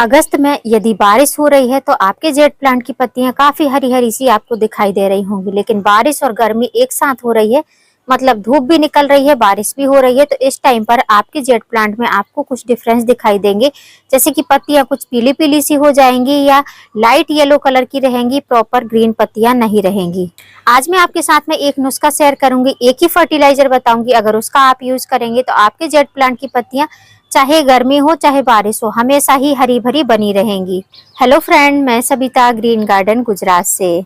अगस्त में यदि बारिश हो रही है तो आपके जेट प्लांट की पत्तियां काफी हरी हरी सी आपको दिखाई दे रही होंगी, लेकिन बारिश और गर्मी एक साथ हो रही है, मतलब धूप भी निकल रही है, बारिश भी हो रही है, तो इस टाइम पर आपके जेट प्लांट में आपको कुछ डिफरेंस दिखाई देंगे। जैसे कि पत्तियां कुछ पीली पीली सी हो जाएंगी या लाइट येलो कलर की रहेंगी, प्रॉपर ग्रीन पत्तियां नहीं रहेंगी। आज मैं आपके साथ में एक नुस्खा शेयर करूंगी, एक ही फर्टिलाइजर बताऊंगी, अगर उसका आप यूज करेंगे तो आपके जेट प्लांट की पत्तियां चाहे गर्मी हो चाहे बारिश हो हमेशा ही हरी भरी बनी रहेंगी। हेलो फ्रेंड, मैं सबिता ग्रीन गार्डन गुजरात से।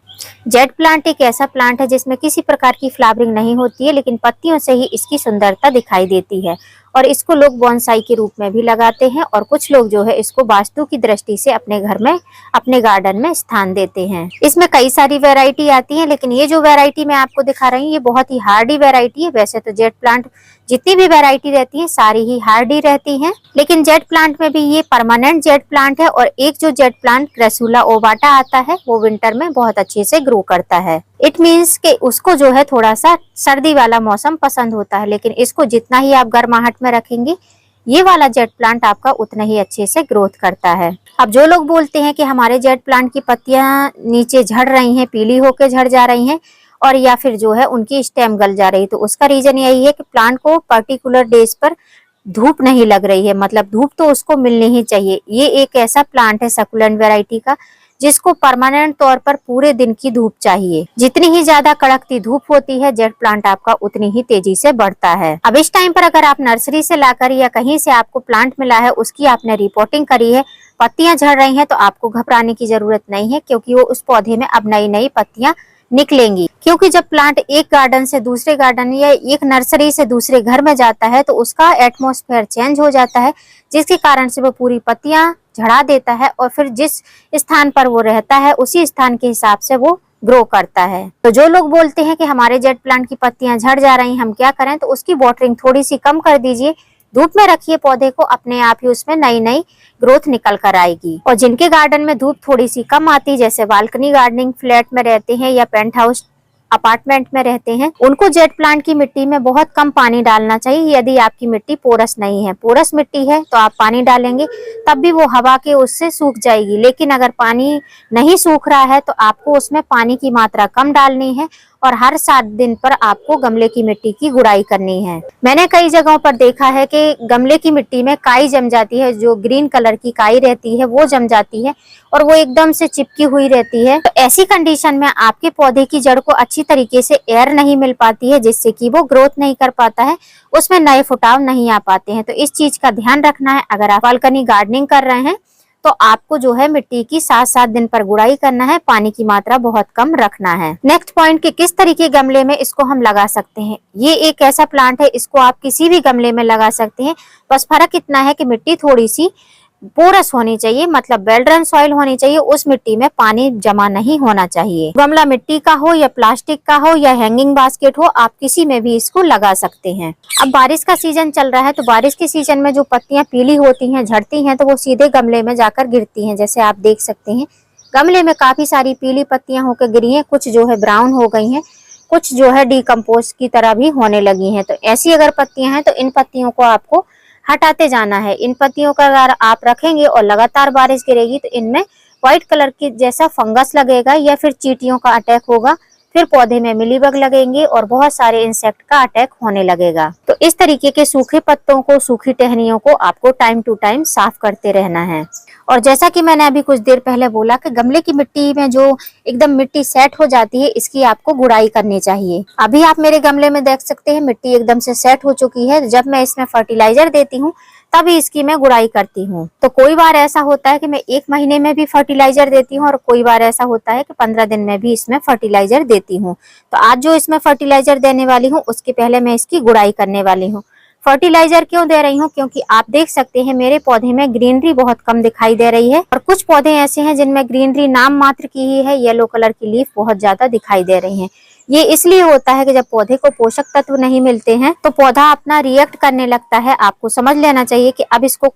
जेट प्लांट एक ऐसा प्लांट है जिसमें किसी प्रकार की फ्लावरिंग नहीं होती है, लेकिन पत्तियों से ही इसकी सुंदरता दिखाई देती है और इसको लोग बोनसाई के रूप में भी लगाते हैं और कुछ लोग जो है इसको वास्तु की दृष्टि से अपने घर में, अपने गार्डन में स्थान देते हैं। इसमें कई सारी वैरायटी आती है, लेकिन ये जो वैरायटी मैं आपको दिखा रही हूँ ये बहुत ही हार्डी वैरायटी है। वैसे तो जेट प्लांट जितनी भी वैरायटी रहती है सारी ही हार्डी रहती हैं, लेकिन जेट प्लांट में भी ये परमानेंट जेट प्लांट है। और एक जो जेट प्लांट क्रेसुला ओवाटा आता है वो विंटर में बहुत अच्छे से ग्रो करता है। इट मीन्स कि उसको जो है थोड़ा सा सर्दी वाला मौसम पसंद होता है, लेकिन इसको जितना ही आप गर्माहट में रखेंगे ये वाला जेट प्लांट आपका उतना ही अच्छे से ग्रोथ करता है। अब जो लोग बोलते हैं कि हमारे जेट प्लांट की पत्तियां नीचे झड़ रही हैं, पीली होकर झड़ जा रही हैं और या फिर जो है उनकी स्टेम गल जा रही, तो उसका रीजन यही है कि प्लांट को पर्टिकुलर डेज पर धूप नहीं लग रही है। मतलब धूप तो उसको मिलनी ही चाहिए। ये एक ऐसा प्लांट है सकुलेंट वैरायटी का जिसको परमानेंट तौर पर पूरे दिन की धूप चाहिए। जितनी ही ज्यादा कड़कती धूप होती है जेट प्लांट आपका उतनी ही तेजी से बढ़ता है। अब इस टाइम पर अगर आप नर्सरी से लाकर या कहीं से आपको प्लांट मिला है, उसकी आपने रिपोर्टिंग करी है, पत्तियां झड़ रही हैं, तो आपको घबराने की जरूरत नहीं है, क्योंकि वो उस पौधे में अब नई नई पत्तियां निकलेंगी। क्योंकि जब प्लांट एक गार्डन से दूसरे गार्डन या एक नर्सरी से दूसरे घर में जाता है तो उसका एटमॉस्फेयर चेंज हो जाता है, जिसके कारण से वो पूरी पत्तियां झड़ा देता है और फिर जिस स्थान पर वो रहता है उसी स्थान के हिसाब से वो ग्रो करता है। तो जो लोग बोलते हैं कि हमारे जेट प्लांट की पत्तियां झड़ जा रही, हम क्या करें, तो उसकी वाटरिंग थोड़ी सी कम कर दीजिए, धूप में रखिए पौधे को, अपने आप ही उसमें नई नई ग्रोथ निकल कर आएगी। और जिनके गार्डन में धूप थोड़ी सी कम आती, जैसे बालकनी गार्डनिंग, फ्लैट में रहते हैं या पेंट हाउस अपार्टमेंट में रहते हैं, उनको जेट प्लांट की मिट्टी में बहुत कम पानी डालना चाहिए। यदि आपकी मिट्टी पोरस नहीं है, पोरस मिट्टी है तो आप पानी डालेंगे तब भी वो हवा के उससे सूख जाएगी, लेकिन अगर पानी नहीं सूख रहा है तो आपको उसमें पानी की मात्रा कम डालनी है और हर 7 दिन पर आपको गमले की मिट्टी की गुड़ाई करनी है। मैंने कई जगहों पर देखा है कि गमले की मिट्टी में काई जम जाती है, जो ग्रीन कलर की काई रहती है वो जम जाती है और वो एकदम से चिपकी हुई रहती है। तो ऐसी कंडीशन में आपके पौधे की जड़ को अच्छी तरीके से एयर नहीं मिल पाती है, जिससे कि वो ग्रोथ नहीं कर पाता है, उसमें नए फुटाव नहीं आ पाते हैं। तो इस चीज का ध्यान रखना है। अगर आप बालकनी गार्डनिंग कर रहे हैं तो आपको जो है मिट्टी की 7-7 दिन पर गुड़ाई करना है, पानी की मात्रा बहुत कम रखना है। नेक्स्ट पॉइंट कि किस तरीके गमले में इसको हम लगा सकते हैं। ये एक ऐसा प्लांट है, इसको आप किसी भी गमले में लगा सकते हैं, बस फर्क इतना है कि मिट्टी थोड़ी सी पोरस होनी चाहिए, मतलब वेल ड्रेन सॉइल होनी चाहिए, उस मिट्टी में पानी जमा नहीं होना चाहिए। गमला मिट्टी का हो या प्लास्टिक का हो या हैंगिंग बास्केट हो, आप किसी में भी इसको लगा सकते हैं। अब बारिश का सीजन चल रहा है, तो बारिश के सीजन में जो पत्तियां पीली होती हैं, झड़ती हैं, तो वो सीधे गमले में जाकर गिरती हैं। जैसे आप देख सकते हैं गमले में काफी सारी पीली पत्तियां होकर गिरी हैं, कुछ जो है ब्राउन हो गई हैं, कुछ जो है डिकम्पोज की तरह भी होने लगी हैं। तो ऐसी अगर पत्तियां हैं तो इन पत्तियों को आपको हटाते जाना है। इन पत्तियों का अगर आप रखेंगे और लगातार बारिश गिरेगी तो इनमें व्हाइट कलर की जैसा फंगस लगेगा या फिर चींटियों का अटैक होगा, फिर पौधे में मिलीबग लगेंगे और बहुत सारे इंसेक्ट का अटैक होने लगेगा। तो इस तरीके के सूखे पत्तों को, सूखी टहनियों को आपको टाइम टू टाइम साफ करते रहना है। और जैसा कि मैंने अभी कुछ देर पहले बोला कि गमले की मिट्टी में जो एकदम मिट्टी सेट हो जाती है, इसकी आपको गुड़ाई करनी चाहिए। अभी आप मेरे गमले में देख सकते हैं मिट्टी एकदम से सेट हो चुकी है। जब मैं इसमें फर्टिलाइजर देती हूँ तभी इसकी मैं गुड़ाई करती हूँ। तो कोई बार ऐसा होता है कि मैं 1 महीने में भी फर्टिलाइजर देती हूँ और कोई बार ऐसा होता है कि 15 दिन में भी इसमें फर्टिलाइजर देती हूँ। तो आज जो इसमें फर्टिलाइजर देने वाली हूँ उसके पहले मैं इसकी गुड़ाई करने वाली हूँ। फर्टिलाइजर क्यों दे रही हूँ, क्योंकि आप देख सकते हैं मेरे पौधे में ग्रीनरी बहुत कम दिखाई दे रही है और कुछ पौधे ऐसे हैं जिनमें ग्रीनरी नाम मात्र की ही है, येलो कलर की लीफ बहुत ज्यादा दिखाई दे रही है। ये इसलिए होता है कि जब पौधे को पोषक तत्व नहीं मिलते हैं तो पौधा अपना रिएक्ट करने लगता है। आपको समझ लेना चाहिए कि अब इसको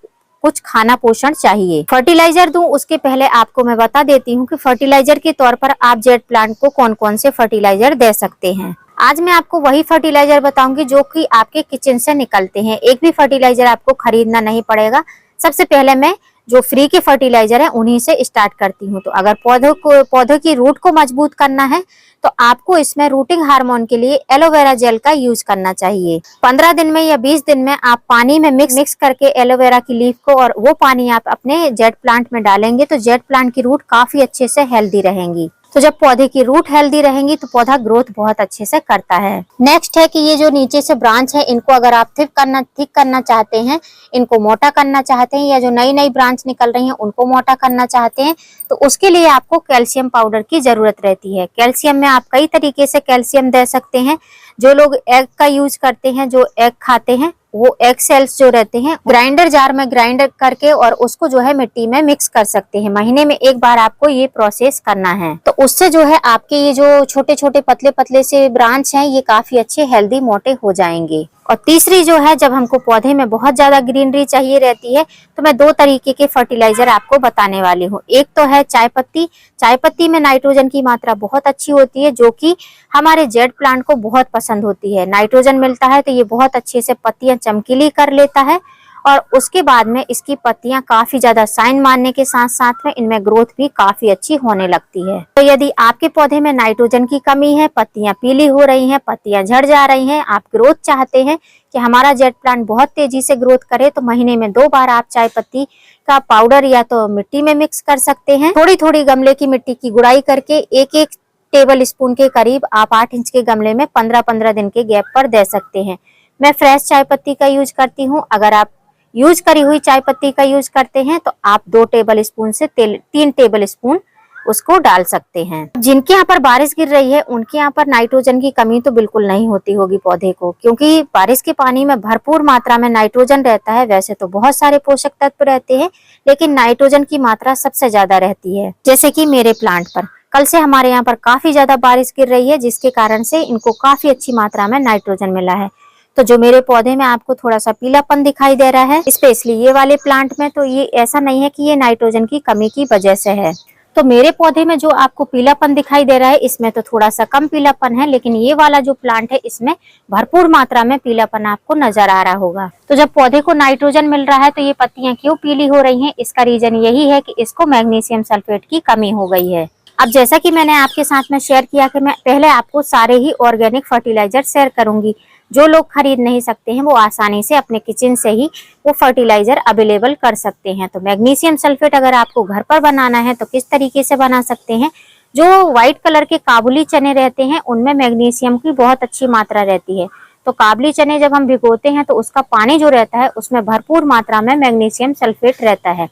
कुछ खाना पोषण चाहिए। फर्टिलाइजर दूं उसके पहले आपको मैं बता देती हूँ कि फर्टिलाइजर के तौर पर आप जेट प्लांट को कौन कौन से फर्टिलाइजर दे सकते हैं। आज मैं आपको वही फर्टिलाइजर बताऊंगी जो कि आपके किचन से निकलते हैं। एक भी फर्टिलाइजर आपको खरीदना नहीं पड़ेगा। सबसे पहले मैं जो फ्री के फर्टिलाइजर है उन्हीं से स्टार्ट करती हूँ। तो अगर पौधों की रूट को मजबूत करना है तो आपको इसमें रूटिंग हार्मोन के लिए एलोवेरा जेल का यूज करना चाहिए। 15 दिन में या 20 दिन में आप पानी में मिक्स करके एलोवेरा की लीफ को, और वो पानी आप अपने जेट प्लांट में डालेंगे तो जेट प्लांट की रूट काफी अच्छे से हेल्दी रहेंगी। तो जब पौधे की रूट हेल्दी रहेंगी तो पौधा ग्रोथ बहुत अच्छे से करता है। नेक्स्ट है कि ये जो नीचे से ब्रांच है इनको अगर आप थिक करना चाहते हैं, इनको मोटा करना चाहते हैं, या जो नई ब्रांच निकल रही हैं उनको मोटा करना चाहते हैं, तो उसके लिए आपको कैल्शियम पाउडर की जरूरत रहती है। कैल्शियम में आप कई तरीके से कैल्शियम दे सकते हैं। जो लोग एग का यूज करते हैं, जो एग खाते हैं, वो एग सेल्स जो रहते हैं ग्राइंडर जार में ग्राइंडर करके और उसको जो है मिट्टी में मिक्स कर सकते हैं। महीने में एक बार आपको ये प्रोसेस करना है। तो उससे जो है आपके ये जो छोटे छोटे पतले पतले से ब्रांच हैं ये काफी अच्छे हेल्दी मोटे हो जाएंगे। और तीसरी जो है, जब हमको पौधे में बहुत ज्यादा ग्रीनरी चाहिए रहती है तो मैं 2 तरीके के फर्टिलाइजर आपको बताने वाली हूँ। एक तो है चाय पत्ती। चाय पत्ती में नाइट्रोजन की मात्रा बहुत अच्छी होती है, जो कि हमारे जेड प्लांट को बहुत पसंद होती है। नाइट्रोजन मिलता है तो ये बहुत अच्छे से पत्तियां चमकीली कर लेता है, और उसके बाद में इसकी पत्तियां काफी ज्यादा साइन मारने के साथ साथ में इनमें ग्रोथ भी काफी अच्छी होने लगती है। तो यदि आपके पौधे में नाइट्रोजन की कमी है, पत्तियां पीली हो रही हैं, पत्तियां झड़ जा रही हैं, आप ग्रोथ चाहते हैं कि हमारा जेट प्लांट बहुत तेजी से ग्रोथ करे, तो महीने में 2 बार आप चाय पत्ती का पाउडर या तो मिट्टी में मिक्स कर सकते हैं। थोड़ी थोड़ी गमले की मिट्टी की गुड़ाई करके 1-1 टेबल स्पून के करीब आप 8 इंच के गमले में 15-15 दिन के गैप पर दे सकते हैं। मैं फ्रेश चाय पत्ती का यूज करती हूँ। अगर आप यूज करी हुई चाय पत्ती का यूज करते हैं तो आप 2 टेबल स्पून से 3 टेबल स्पून उसको डाल सकते हैं। जिनके यहाँ पर बारिश गिर रही है उनके यहाँ पर नाइट्रोजन की कमी तो बिल्कुल नहीं होती होगी पौधे को, क्योंकि बारिश के पानी में भरपूर मात्रा में नाइट्रोजन रहता है। वैसे तो बहुत सारे पोषक तत्व रहते हैं, लेकिन नाइट्रोजन की मात्रा सबसे ज्यादा रहती है। जैसे कि मेरे प्लांट पर कल से हमारे यहाँ पर काफी ज्यादा बारिश गिर रही है, जिसके कारण से इनको काफी अच्छी मात्रा में नाइट्रोजन मिला है। तो जो मेरे पौधे में आपको थोड़ा सा पीलापन दिखाई दे रहा है, स्पेशली ये वाले प्लांट में, तो ये ऐसा नहीं है कि ये नाइट्रोजन की कमी की वजह से है। तो मेरे पौधे में जो आपको पीलापन दिखाई दे रहा है इसमें तो थोड़ा सा कम पीलापन है, लेकिन ये वाला जो प्लांट है इसमें भरपूर मात्रा में पीलापन आपको नजर आ रहा होगा। तो जब पौधे को नाइट्रोजन मिल रहा है तो ये पत्तियां क्यों पीली हो रही हैं? इसका रीजन यही है कि इसको मैग्नीशियम सल्फेट की कमी हो गई है। अब जैसा कि मैंने आपके साथ में शेयर किया कि मैं पहले आपको सारे ही ऑर्गेनिक फर्टिलाइजर शेयर करूंगी। जो लोग खरीद नहीं सकते हैं वो आसानी से अपने किचन से ही वो फर्टिलाइजर अवेलेबल कर सकते हैं। तो मैग्नीशियम सल्फेट अगर आपको घर पर बनाना है तो किस तरीके से बना सकते हैं? जो व्हाइट कलर के काबुली चने रहते हैं उनमें मैग्नीशियम की बहुत अच्छी मात्रा रहती है। तो काबुली चने जब हम भिगोते हैं तो उसका पानी जो रहता है उसमें भरपूर मात्रा में मैग्नीशियम सल्फेट रहता है।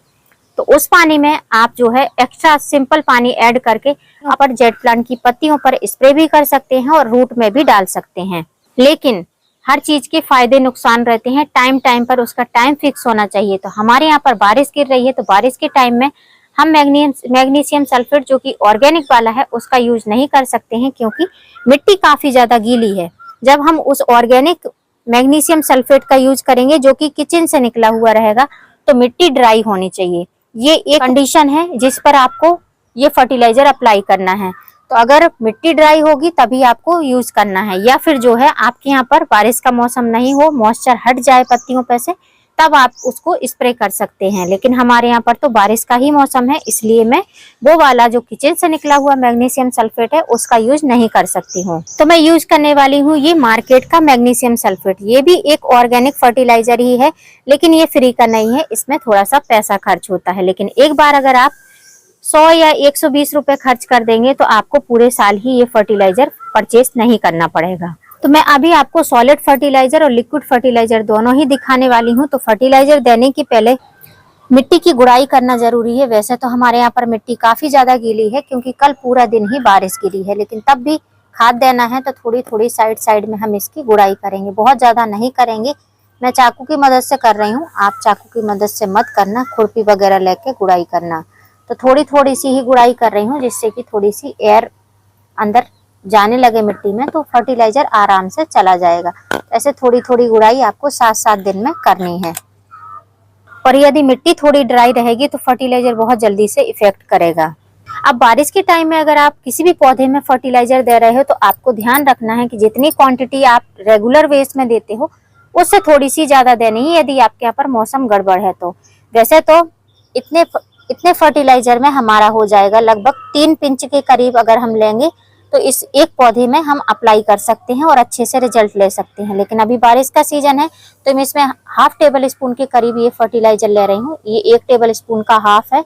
तो उस पानी में आप जो है एक्स्ट्रा सिंपल पानी ऐड करके अपर जेट प्लांट की पत्तियों पर स्प्रे भी कर सकते हैं और रूट में भी डाल सकते हैं। लेकिन हर चीज के फायदे नुकसान रहते हैं, टाइम पर उसका टाइम फिक्स होना चाहिए। तो हमारे यहाँ पर बारिश गिर रही है तो बारिश के टाइम में हम मैग्नीशियम सल्फेट जो कि ऑर्गेनिक वाला है उसका यूज नहीं कर सकते हैं, क्योंकि मिट्टी काफी ज्यादा गीली है। जब हम उस ऑर्गेनिक मैग्नीशियम सल्फेट का यूज करेंगे जो कि किचन से निकला हुआ रहेगा तो मिट्टी ड्राई होनी चाहिए। ये एक कंडीशन है जिस पर आपको ये फर्टिलाइजर अप्लाई करना है। तो अगर मिट्टी ड्राई होगी तभी आपको यूज करना है, या फिर जो है आपके यहाँ पर बारिश का मौसम नहीं हो, मॉइस्चर हट जाए पत्तियों पे से, तब आप उसको स्प्रे कर सकते हैं। लेकिन हमारे यहाँ पर तो बारिश का ही मौसम है, इसलिए मैं वो वाला जो किचन से निकला हुआ मैग्नीशियम सल्फेट है उसका यूज नहीं कर सकती हूँ। तो मैं यूज करने वाली हूँ ये मार्केट का मैग्नीशियम सल्फेट। ये भी एक ऑर्गेनिक फर्टिलाइजर ही है, लेकिन ये फ्री का नहीं है, इसमें थोड़ा सा पैसा खर्च होता है। लेकिन एक बार अगर आप 100 या 120 रुपए खर्च कर देंगे तो आपको पूरे साल ही ये फर्टिलाइजर परचेस नहीं करना पड़ेगा। तो मैं अभी आपको सॉलिड फर्टिलाइजर और लिक्विड फर्टिलाइजर दोनों ही दिखाने वाली हूँ। तो फर्टिलाइजर देने के पहले मिट्टी की गुड़ाई करना जरूरी है। वैसे तो हमारे यहाँ पर मिट्टी काफी ज्यादा गीली है क्योंकि कल पूरा दिन ही बारिश गिरी है, लेकिन तब भी खाद देना है तो थोड़ी थोड़ी साइड में हम इसकी गुड़ाई करेंगे, बहुत ज्यादा नहीं करेंगे। मैं चाकू की मदद से कर रही हूँ, आप चाकू की मदद से मत करना, खुरपी वगैरह लेके गुड़ाई करना। तो थोड़ी थोड़ी सी ही गुड़ाई कर रही हूँ जिससे कि थोड़ी सी एयर अंदर जाने लगे मिट्टी में, तो फर्टिलाइजर आराम से चला जाएगा। ऐसे थोड़ी थोड़ी गुड़ाई आपको 7-7 दिन में करनी है। और यदि मिट्टी थोड़ी ड्राई रहेगी तो फर्टिलाइजर बहुत जल्दी से इफेक्ट करेगा। अब बारिश के टाइम में अगर आप किसी भी पौधे में फर्टिलाइजर दे रहे हो तो आपको ध्यान रखना है कि जितनी क्वांटिटी आप रेगुलर बेस में देते हो उससे थोड़ी सी ज्यादा देनी है, यदि आपके यहाँ पर मौसम गड़बड़ है तो। वैसे तो इतने फर्टिलाइजर में हमारा हो जाएगा लगभग 3 पिंच के करीब। अगर हम लेंगे तो इस एक पौधे में हम अप्लाई कर सकते हैं और अच्छे से रिजल्ट ले सकते हैं। लेकिन अभी बारिश का सीजन है तो मैं इसमें हाफ टेबल स्पून के करीब ये फर्टिलाइजर ले रही हूँ। ये 1 टेबल स्पून का हाफ है,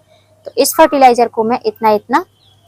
तो इस फर्टिलाइजर को मैं इतना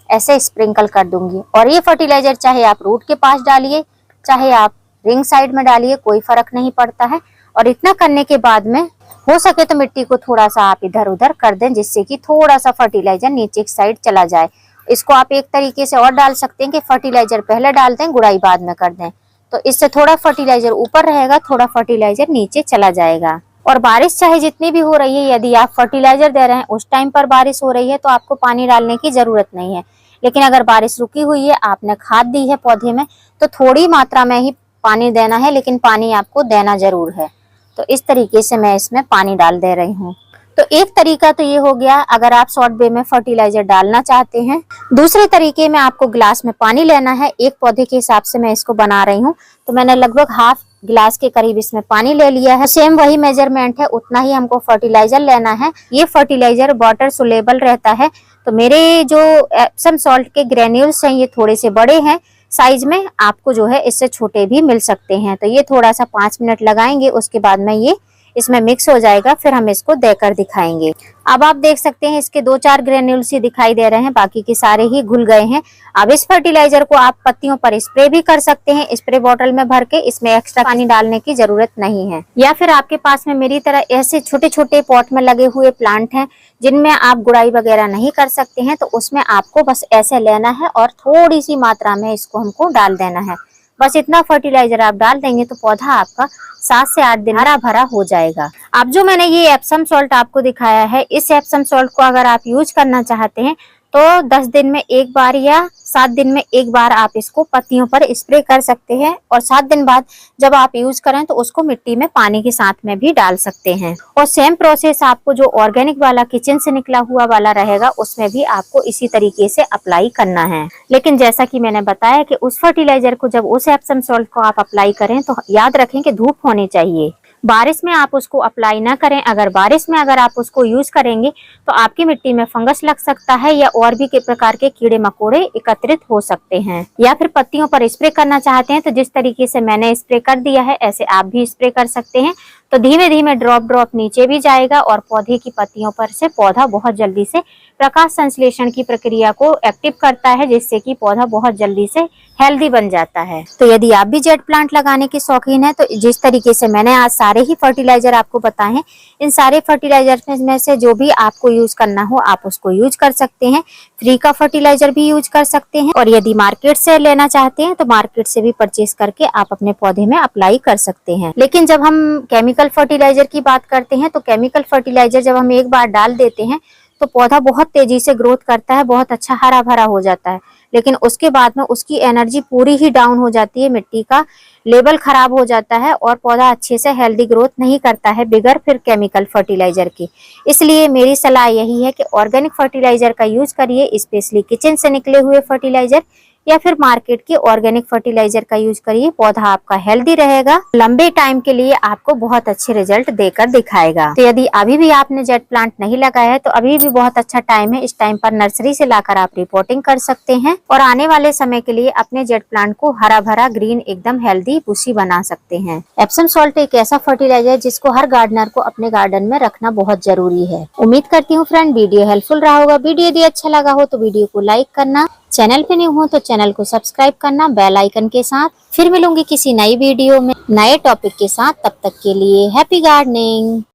ऐसे स्प्रिंकल कर दूंगी। और ये फर्टिलाइजर चाहे आप रूट के पास डालिए, चाहे आप रिंग साइड में डालिए, कोई फर्क नहीं पड़ता है। और इतना करने के बाद में हो सके तो मिट्टी को थोड़ा सा आप इधर उधर कर दें, जिससे कि थोड़ा सा फर्टिलाइजर नीचे की साइड चला जाए। इसको आप एक तरीके से और डाल सकते हैं कि फर्टिलाइजर पहले डाल दें, गुड़ाई बाद में कर दें, तो इससे थोड़ा फर्टिलाइजर ऊपर रहेगा, थोड़ा फर्टिलाइजर नीचे चला जाएगा। और बारिश चाहे जितनी भी हो रही है, यदि आप फर्टिलाइजर दे रहे हैं उस टाइम पर बारिश हो रही है तो आपको पानी डालने की जरूरत नहीं है। लेकिन अगर बारिश रुकी हुई है, आपने खाद दी है पौधे में, तो थोड़ी मात्रा में ही पानी देना है, लेकिन पानी आपको देना जरूर है। तो इस तरीके से मैं इसमें पानी डाल दे रही हूँ। तो एक तरीका तो ये हो गया अगर आप शॉर्ट वे में फर्टिलाइजर डालना चाहते हैं। दूसरे तरीके में आपको गिलास में पानी लेना है। एक पौधे के हिसाब से मैं इसको बना रही हूँ, तो मैंने लगभग हाफ गिलास के करीब इसमें पानी ले लिया है। सेम वही मेजरमेंट है, उतना ही हमको फर्टिलाइजर लेना है। ये फर्टिलाइजर वाटर सोलेबल रहता है, तो मेरे जो एप्सम सॉल्ट के ग्रेन्यूल्स हैं ये थोड़े से बड़े हैं साइज में, आपको जो है इससे छोटे भी मिल सकते हैं। तो ये थोड़ा सा 5 मिनट लगाएंगे, उसके बाद में ये इसमें मिक्स हो जाएगा, फिर हम इसको देकर दिखाएंगे। अब आप देख सकते हैं इसके 2-4 ग्रेन्यूल्स ही दिखाई दे रहे हैं, बाकी के सारे ही घुल गए हैं। अब इस फर्टिलाइजर को आप पत्तियों पर स्प्रे भी कर सकते हैं, स्प्रे बॉटल में भर के। इसमें एक्स्ट्रा पानी डालने की जरूरत नहीं है। या फिर आपके पास में मेरी तरह ऐसे छोटे छोटे पॉट में लगे हुए प्लांट हैं जिनमें आप गुड़ाई वगैरह नहीं कर सकते हैं, तो उसमें आपको बस ऐसे लेना है और थोड़ी सी मात्रा में इसको हमको डाल देना है। बस इतना फर्टिलाइजर आप डाल देंगे तो पौधा आपका 7 से 8 दिन हरा भरा हो जाएगा। अब जो मैंने ये एप्सम सॉल्ट आपको दिखाया है, इस एप्सम सॉल्ट को अगर आप यूज करना चाहते हैं तो 10 दिन में एक बार या 7 दिन में एक बार आप इसको पत्तियों पर स्प्रे कर सकते हैं। और 7 दिन बाद जब आप यूज करें तो उसको मिट्टी में पानी के साथ में भी डाल सकते हैं। और सेम प्रोसेस आपको जो ऑर्गेनिक वाला किचन से निकला हुआ वाला रहेगा उसमें भी आपको इसी तरीके से अप्लाई करना है। लेकिन जैसा कि मैंने बताया कि उस फर्टिलाइजर को जब उस एप्सम सॉल्ट को आप अप्लाई करें तो याद रखें कि धूप होनी चाहिए, बारिश में आप उसको अप्लाई ना करें। अगर बारिश में अगर आप उसको यूज करेंगे तो आपकी मिट्टी में फंगस लग सकता है या और भी के प्रकार के कीड़े मकोड़े एकत्रित हो सकते हैं। या फिर पत्तियों पर स्प्रे करना चाहते हैं तो जिस तरीके से मैंने स्प्रे कर दिया है ऐसे आप भी स्प्रे कर सकते हैं। तो धीमे धीमे ड्रॉप नीचे भी जाएगा और पौधे की पत्तियों पर से पौधा बहुत जल्दी से प्रकाश संश्लेषण की प्रक्रिया को एक्टिव करता है, जिससे कि पौधा बहुत जल्दी से हेल्दी बन जाता है। तो यदि आप भी जेट प्लांट लगाने के शौकीन हैं तो जिस तरीके से मैंने आज सारे ही फर्टिलाइजर आपको बताए हैं, इन सारे फर्टिलाइजर में से जो भी आपको यूज करना हो आप उसको यूज कर सकते हैं। फ्री का फर्टिलाइजर भी यूज कर सकते हैं, और यदि मार्केट से लेना चाहते हैं तो मार्केट से भी परचेज करके आप अपने पौधे में अप्लाई कर सकते हैं। लेकिन जब हम केमिकल फर्टिलाइजर की बात करते हैं तो केमिकल फर्टिलाइजर जब हम एक बार डाल देते हैं तो पौधा बहुत तेजी से ग्रोथ करता है, बहुत अच्छा हरा भरा हो जाता है। लेकिन उसके बाद में उसकी एनर्जी पूरी ही डाउन हो जाती है, मिट्टी का लेवल खराब हो जाता है और पौधा अच्छे से हेल्दी ग्रोथ नहीं करता है बिगर फिर केमिकल फर्टिलाइजर की। इसलिए मेरी सलाह यही है कि ऑर्गेनिक फर्टिलाइजर का यूज करिए, स्पेशली किचन से निकले हुए फर्टिलाइजर या फिर मार्केट के ऑर्गेनिक फर्टिलाइजर का यूज करिए। पौधा आपका हेल्दी रहेगा, लंबे टाइम के लिए आपको बहुत अच्छे रिजल्ट देकर दिखाएगा। तो यदि अभी भी आपने जेट प्लांट नहीं लगाया है तो अभी भी बहुत अच्छा टाइम है, इस टाइम पर नर्सरी से लाकर आप रिपोर्टिंग कर सकते हैं और आने वाले समय के लिए अपने जेट प्लांट को हरा भरा ग्रीन एकदम हेल्दी बुशी बना सकते हैं। एप्सम सॉल्ट एक ऐसा फर्टिलाइजर है जिसको हर गार्डनर को अपने गार्डन में रखना बहुत जरूरी है। उम्मीद करती हूँ फ्रेंड वीडियो हेल्पफुल रहा होगा। वीडियो यदि अच्छा लगा हो तो वीडियो को लाइक करना, चैनल पे न्यू हो तो चैनल को सब्सक्राइब करना बेल आइकन के साथ। फिर मिलूंगी किसी नई वीडियो में नए टॉपिक के साथ, तब तक के लिए हैप्पी गार्डनिंग।